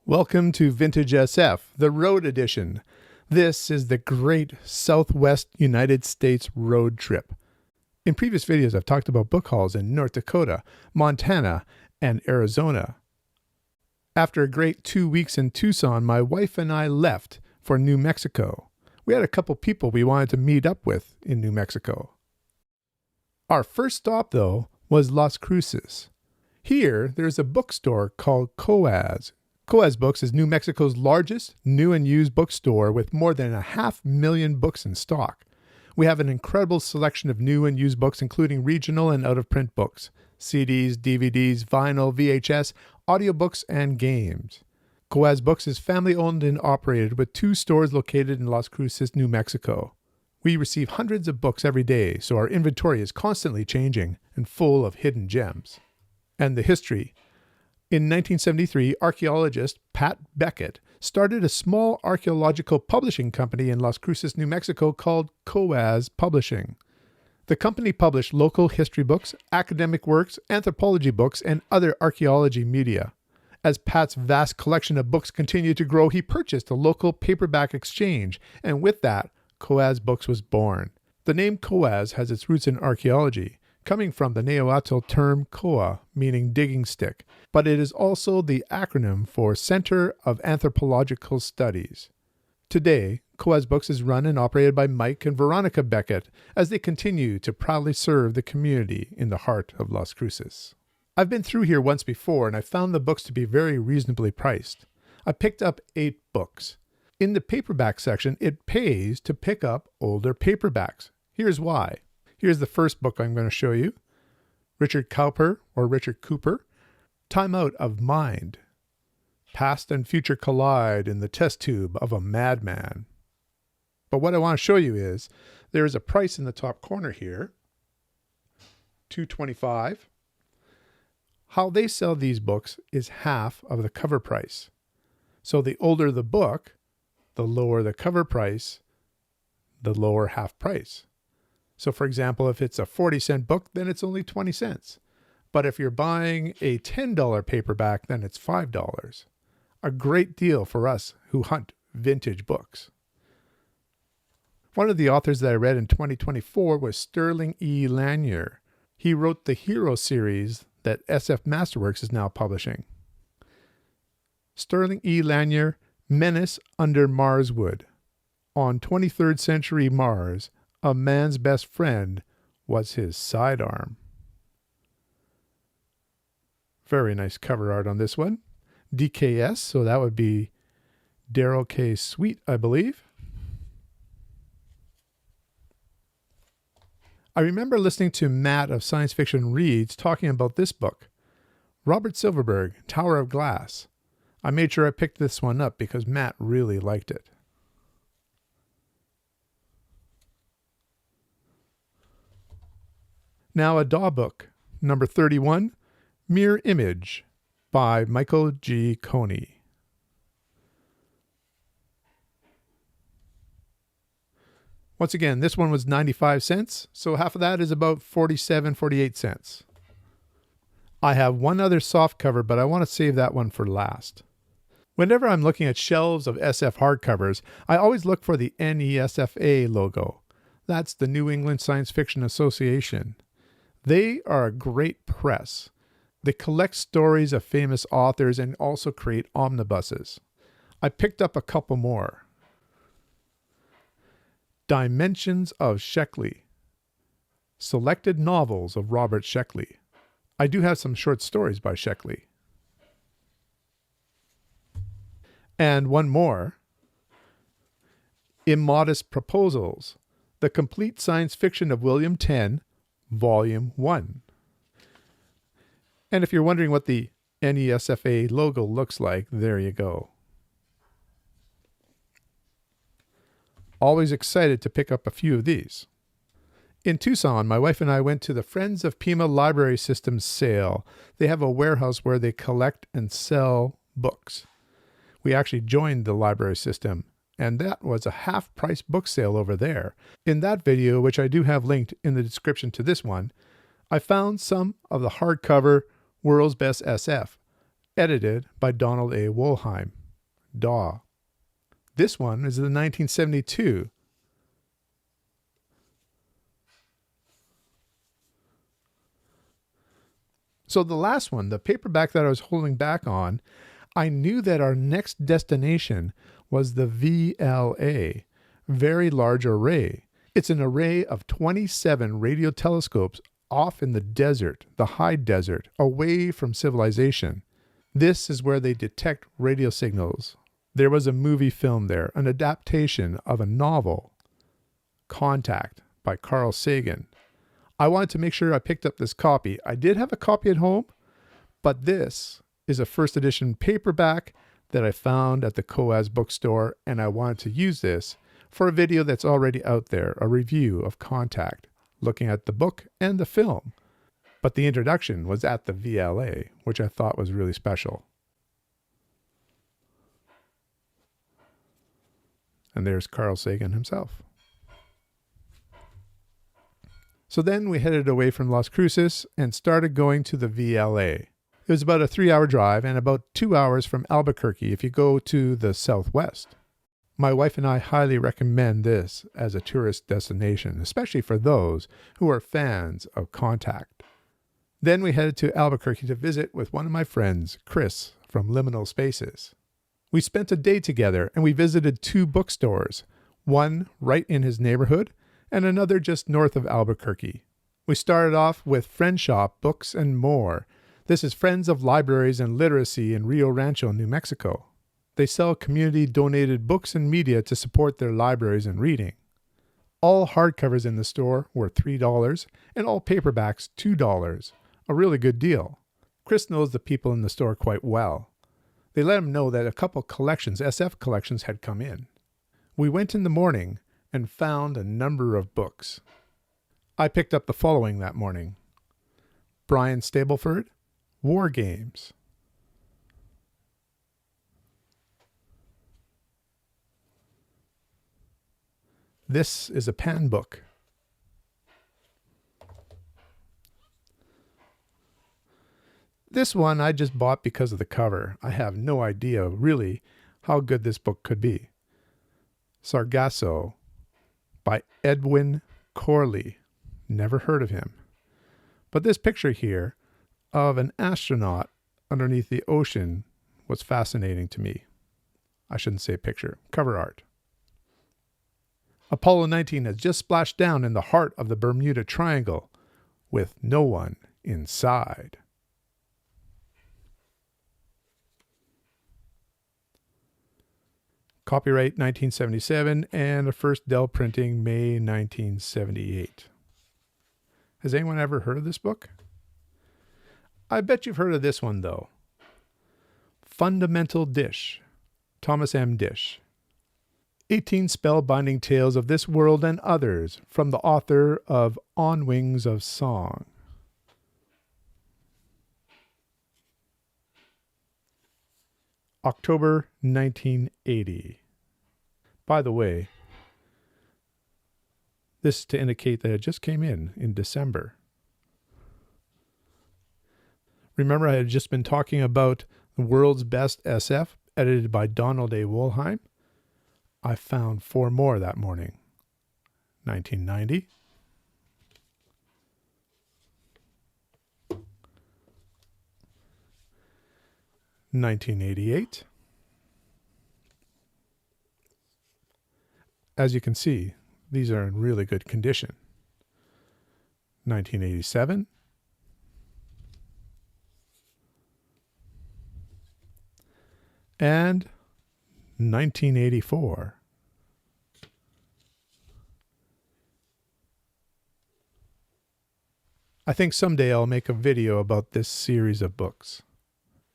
Welcome to Vintage SF, the road edition. This is the great Southwest United States road trip. In previous videos, I've talked about book hauls in North Dakota, Montana, and Arizona. After a great 2 weeks in Tucson, my wife and I left for New Mexico. We had a couple people we wanted to meet up with in New Mexico. Our first stop, though, was Las Cruces. Here, there's a bookstore called COAS. COAS Books is New Mexico's largest new and used bookstore with more than 500,000 books in stock. We have an incredible selection of new and used books, including regional and out-of-print books, CDs, DVDs, vinyl, VHS, audiobooks, and games. COAS Books is family-owned and operated with 2 stores located in Las Cruces, New Mexico. We receive hundreds of books every day, so our inventory is constantly changing and full of hidden gems. And the history. In 1973, archaeologist Pat Beckett started a small archaeological publishing company in Las Cruces, New Mexico called COAS Publishing. The company published local history books, academic works, anthropology books, and other archaeology media. As Pat's vast collection of books continued to grow, he purchased a local paperback exchange, and with that, COAS Books was born. The name COAS has its roots in archaeology, coming from the Nahuatl term koa, meaning digging stick, but it is also the acronym for Center of Anthropological Studies. Today, COAS Books is run and operated by Mike and Veronica Beckett as they continue to proudly serve the community in the heart of Las Cruces. I've been through here once before and I found the books to be very reasonably priced. I picked up 8 books. In the paperback section, it pays to pick up older paperbacks. Here's why. Here's the first book I'm going to show you. Richard Cooper, Time Out of Mind. Past and future collide in the test tube of a madman. But what I want to show you is, there is a price in the top corner here. $2.25. How they sell these books is half of the cover price. So the older the book, the lower the cover price, the lower half price. So for example, if it's a 40-cent book, then it's only 20 cents. But if you're buying a $10 paperback, then it's $5. A great deal for us who hunt vintage books. One of the authors that I read in 2024 was Sterling E. Lanier. He wrote the Hero series that SF Masterworks is now publishing. Sterling E. Lanier, Menace Under Marswood. On 23rd century Mars, a man's best friend was his sidearm. Very nice cover art on this one. DKS, so that would be Darrell K. Sweet, I believe. I remember listening to Matt of Science Fiction Reads talking about this book. Robert Silverberg, Tower of Glass. I made sure I picked this one up because Matt really liked it. Now a DAW book, number 31, Mirror Image by Michael G. Coney. Once again, this one was 95 cents, so half of that is about 48 cents. I have one other soft cover, but I want to save that one for last. Whenever I'm looking at shelves of SF hardcovers, I always look for the NESFA logo. That's the New England Science Fiction Association. They are a great press. They collect stories of famous authors and also create omnibuses. I picked up a couple more. Dimensions of Sheckley. Selected novels of Robert Sheckley. I do have some short stories by Sheckley. And one more. Immodest Proposals. The Complete Science Fiction of William Tenn, Volume 1. And if you're wondering what the NESFA logo looks like, there you go. Always excited to pick up a few of these. In Tucson, my wife and I went to the Friends of Pima Library Systems sale. They have a warehouse where they collect and sell books. We actually joined the library system, and that was a half-price book sale over there. In that video, which I do have linked in the description to this one, I found some of the hardcover World's Best SF, edited by Donald A. Wollheim. DAW. This one is the 1972. So the last one, the paperback that I was holding back on, I knew that our next destination was the VLA, Very Large Array. It's an array of 27 radio telescopes off in the desert, the high desert, away from civilization. This is where they detect radio signals. There was a movie filmed there, an adaptation of a novel, Contact, by Carl Sagan. I wanted to make sure I picked up this copy. I did have a copy at home, but this is a first edition paperback that I found at the COAS bookstore, and I wanted to use this for a video that's already out there, a review of Contact, looking at the book and the film. But the introduction was at the VLA, which I thought was really special. And there's Carl Sagan himself. So then we headed away from Las Cruces and started going to the VLA. It was about a 3-hour drive and about 2 hours from Albuquerque if you go to the southwest. My wife and I highly recommend this as a tourist destination, especially for those who are fans of Contact. Then we headed to Albuquerque to visit with one of my friends, Chris, from Liminal Spaces. We spent a day together and we visited 2 bookstores, one right in his neighborhood and another just north of Albuquerque. We started off with FriendShop Books and More. This is Friends of Libraries and Literacy in Rio Rancho, New Mexico. They sell community-donated books and media to support their libraries and reading. All hardcovers in the store were $3 and all paperbacks $2. A really good deal. Chris knows the people in the store quite well. They let him know that a couple collections, SF collections, had come in. We went in the morning and found a number of books. I picked up the following that morning: Brian Stableford, War Games. This is a Pan book. This one I just bought because of the cover. I have no idea really how good this book could be. Sargasso by Edwin Corley. Never heard of him. But this picture here of an astronaut underneath the ocean was fascinating to me. I shouldn't say picture, cover art. Apollo 19 has just splashed down in the heart of the Bermuda Triangle with no one inside. Copyright 1977 and a first Dell printing May 1978. Has anyone ever heard of this book? I bet you've heard of this one though. Fundamental Dish, Thomas M. Dish. 18 spellbinding tales of this world and others from the author of On Wings of Song. October 1980. By the way, this is to indicate that it just came in December. Remember I had just been talking about the world's best SF, edited by Donald A. Wollheim? I found 4 more that morning. 1990. 1988. As you can see, these are in really good condition. 1987. And 1984. I think someday I'll make a video about this series of books.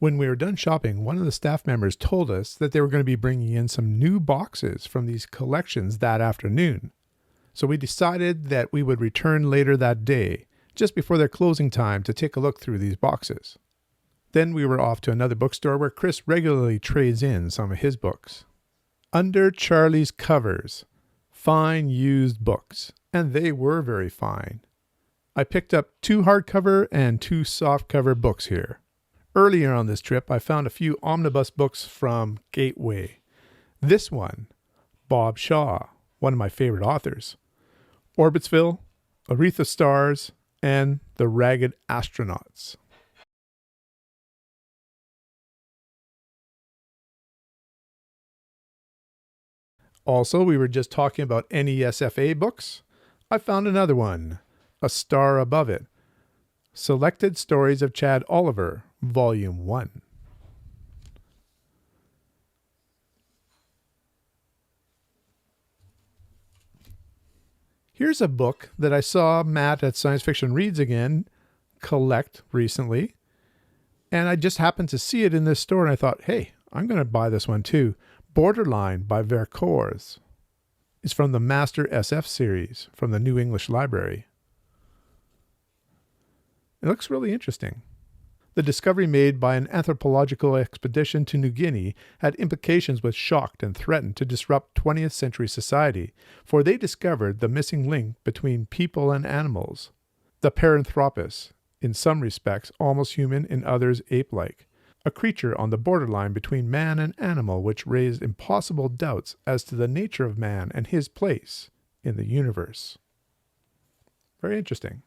When we were done shopping, one of the staff members told us that they were going to be bringing in some new boxes from these collections that afternoon. So we decided that we would return later that day, just before their closing time, to take a look through these boxes. Then we were off to another bookstore where Chris regularly trades in some of his books. Under Charlie's Covers, fine used books, and they were very fine. I picked up 2 hardcover and 2 softcover books here. Earlier on this trip, I found a few omnibus books from Gateway. This one, Bob Shaw, one of my favorite authors, Orbitsville, Aretha Stars, and The Ragged Astronauts. Also, we were just talking about NESFA books. I found another one, A Star Above It, Selected Stories of Chad Oliver, Volume 1. Here's a book that I saw Matt at Science Fiction Reads Again collect recently, and I just happened to see it in this store, and I thought, hey, I'm going to buy this one too. Borderline by Vercours. It's from the Master SF series from the New English Library. It looks really interesting. The discovery made by an anthropological expedition to New Guinea had implications which shocked and threatened to disrupt 20th century society, for they discovered the missing link between people and animals. The Paranthropus, in some respects almost human, in others ape-like. A creature on the borderline between man and animal which raised impossible doubts as to the nature of man and his place in the universe. Very interesting.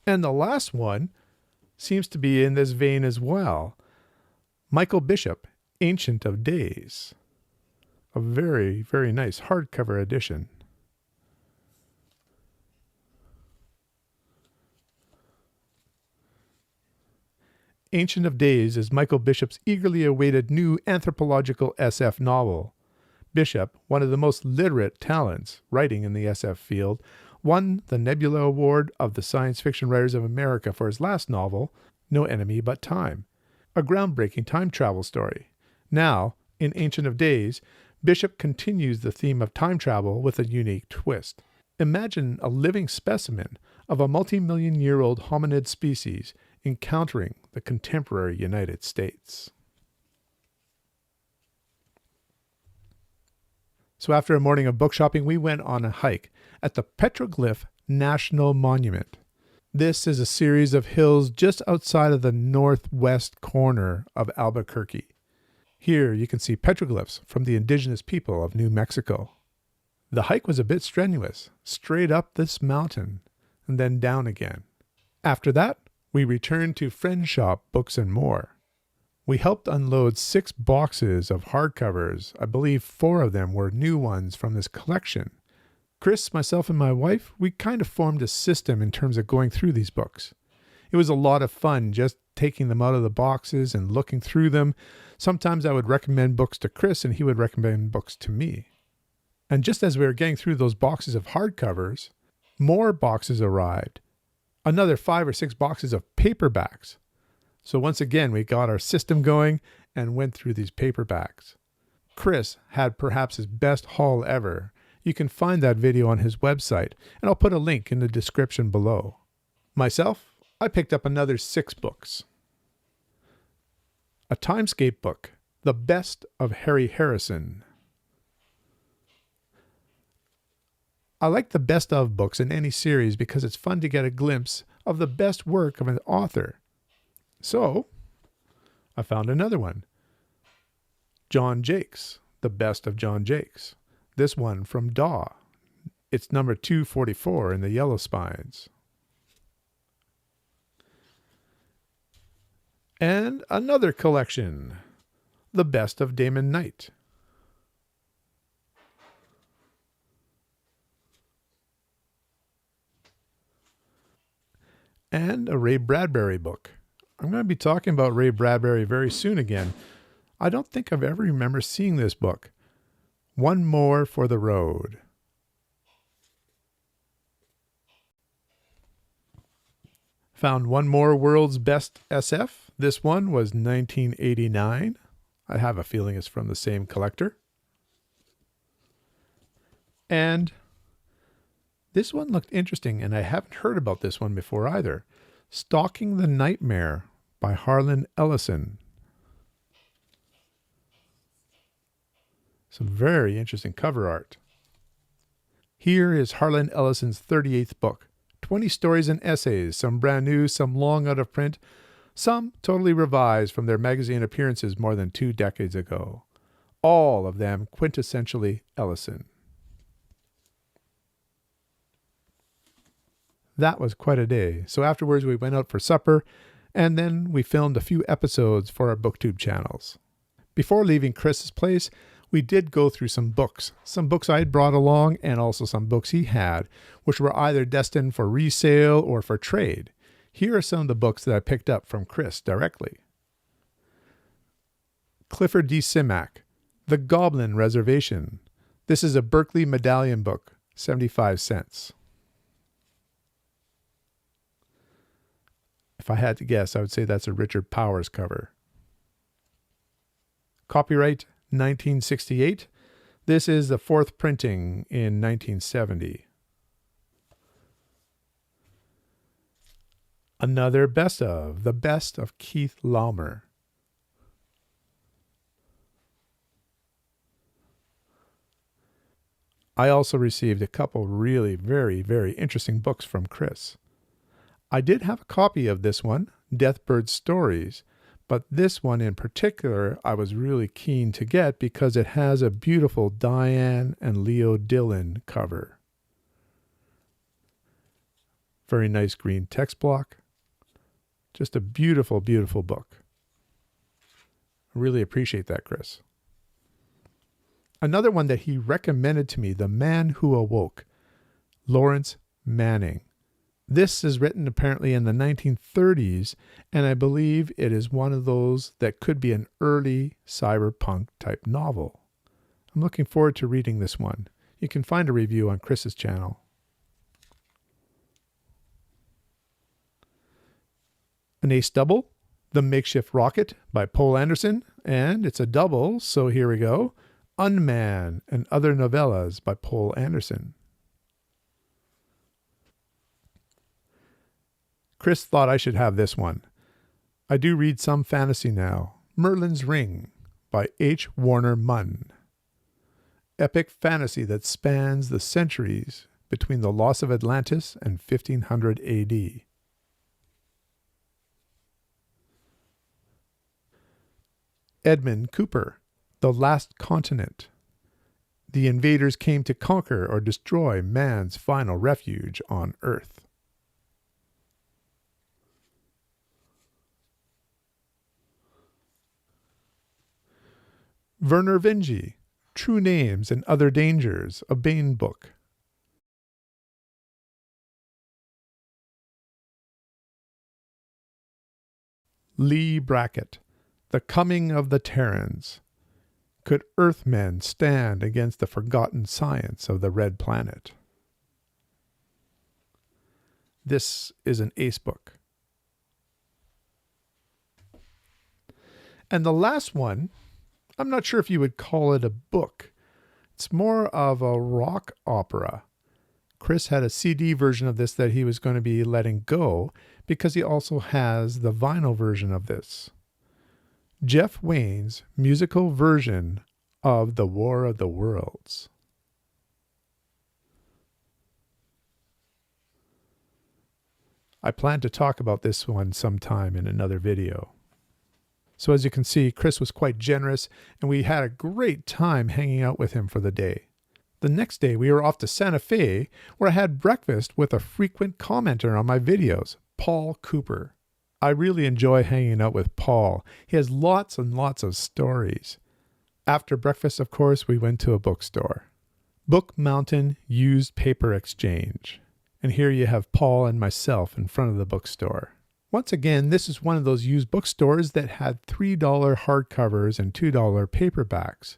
And the last one seems to be in this vein as well. Michael Bishop, Ancient of Days. A very, very nice hardcover edition. Ancient of Days is Michael Bishop's eagerly awaited new anthropological SF novel. Bishop, one of the most literate talents writing in the SF field, won the Nebula Award of the Science Fiction Writers of America for his last novel, No Enemy But Time, a groundbreaking time travel story. Now, in Ancient of Days, Bishop continues the theme of time travel with a unique twist. Imagine a living specimen of a multi-million-year-old hominid species encountering the contemporary United States. So after a morning of book shopping, we went on a hike at the Petroglyph National Monument. This is a series of hills just outside of the northwest corner of Albuquerque. Here you can see petroglyphs from the indigenous people of New Mexico. The hike was a bit strenuous, straight up this mountain and then down again. After that, we returned to FriendShop Books and More. We helped unload 6 boxes of hardcovers. I believe 4 of them were new ones from this collection. Chris, myself, and my wife, we kind of formed a system in terms of going through these books. It was a lot of fun just taking them out of the boxes and looking through them. Sometimes I would recommend books to Chris and he would recommend books to me. And just as we were getting through those boxes of hardcovers, more boxes arrived. Another 5 or 6 boxes of paperbacks. So once again, we got our system going and went through these paperbacks. Chris had perhaps his best haul ever. You can find that video on his website, and I'll put a link in the description below. Myself, I picked up another 6 books. A Timescape book, The Best of Harry Harrison. I like the best of books in any series because it's fun to get a glimpse of the best work of an author. So, I found another one. John Jakes, The Best of John Jakes. This one from Daw. It's number 244 in the Yellow Spines. And another collection. The Best of Damon Knight. And a Ray Bradbury book. I'm going to be talking about Ray Bradbury very soon again. I don't think I've ever remember seeing this book. One More for the Road. Found one more World's Best SF. This one was 1989. I have a feeling it's from the same collector. And this one looked interesting, and I haven't heard about this one before either. Stalking the Nightmare by Harlan Ellison. Some very interesting cover art. Here is Harlan Ellison's 38th book, 20 stories and essays, some brand new, some long out of print, some totally revised from their magazine appearances more than 2 decades ago. All of them quintessentially Ellison. That was quite a day. So afterwards we went out for supper, and then we filmed a few episodes for our BookTube channels. Before leaving Chris's place, we did go through some books I had brought along, and also some books he had, which were either destined for resale or for trade. Here are some of the books that I picked up from Chris directly. Clifford D. Simak, The Goblin Reservation. This is a Berkeley Medallion book, 75 cents. If I had to guess, I would say that's a Richard Powers cover. Copyright 1968. This is the 4th printing in 1970. Another best of, the best of Keith Laumer. I also received a couple really very, very interesting books from Chris. I did have a copy of this one, Deathbird Stories, but this one in particular I was really keen to get because it has a beautiful Diane and Leo Dillon cover. Very nice green text block. Just a beautiful, beautiful book. I really appreciate that, Chris. Another one that he recommended to me, The Man Who Awoke, Laurence Manning. This is written apparently in the 1930s, and I believe it is one of those that could be an early cyberpunk type novel. I'm looking forward to reading this one. You can find a review on Chris's channel. An ace double, The Makeshift Rocket by Poul Anderson, and it's a double, so here we go. Unman and Other Novellas by Poul Anderson. Chris thought I should have this one. I do read some fantasy now. Merlin's Ring by H. Warner Munn. Epic fantasy that spans the centuries between the loss of Atlantis and 1500 AD. Edmund Cooper, The Last Continent. The invaders came to conquer or destroy man's final refuge on Earth. Werner Vinge, True Names and Other Dangers, a Bain book. Lee Brackett, The Coming of the Terrans. Could Earthmen stand against the forgotten science of the Red Planet? This is an ace book. And the last one, I'm not sure if you would call it a book. It's more of a rock opera. Chris had a CD version of this that he was going to be letting go because he also has the vinyl version of this. Jeff Wayne's musical version of The War of the Worlds. I plan to talk about this one sometime in another video. So as you can see, Chris was quite generous, and we had a great time hanging out with him for the day. The next day, we were off to Santa Fe, where I had breakfast with a frequent commenter on my videos, Paul Cooper. I really enjoy hanging out with Paul. He has lots and lots of stories. After breakfast, of course, we went to a bookstore. Book Mountain Used Paper Exchange. And here you have Paul and myself in front of the bookstore. Once again, this is one of those used bookstores that had $3 hardcovers and $2 paperbacks.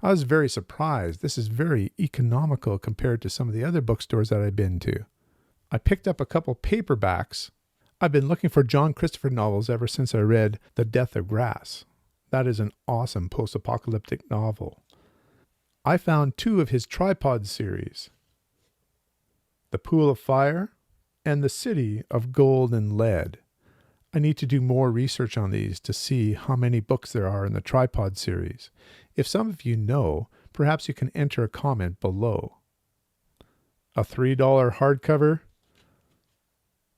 I was very surprised. This is very economical compared to some of the other bookstores that I've been to. I picked up a couple paperbacks. I've been looking for John Christopher novels ever since I read The Death of Grass. That is an awesome post-apocalyptic novel. I found 2 of his Tripod series, The Pool of Fire and The City of Gold and Lead. I need to do more research on these to see how many books there are in the Tripod series. If some of you know, perhaps you can enter a comment below. A $3 hardcover.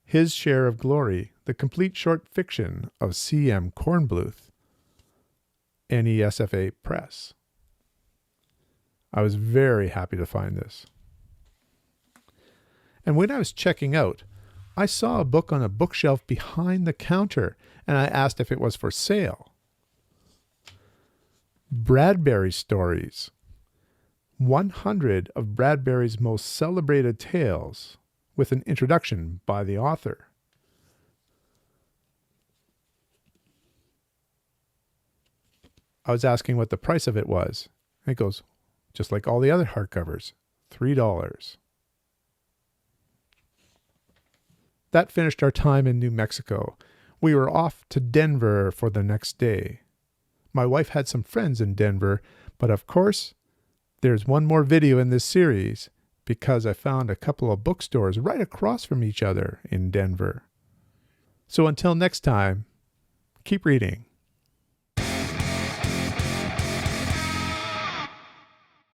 His Share of Glory, the complete short fiction of C.M. Kornbluth, NESFA Press. I was very happy to find this. And when I was checking out, I saw a book on a bookshelf behind the counter, and I asked if it was for sale. Bradbury Stories, 100 of Bradbury's most celebrated tales, with an introduction by the author. I was asking what the price of it was. And it goes, just like all the other hardcovers, $3. That finished our time in New Mexico. We were off to Denver for the next day. My wife had some friends in Denver, but of course, there's one more video in this series because I found a couple of bookstores right across from each other in Denver. So until next time, keep reading.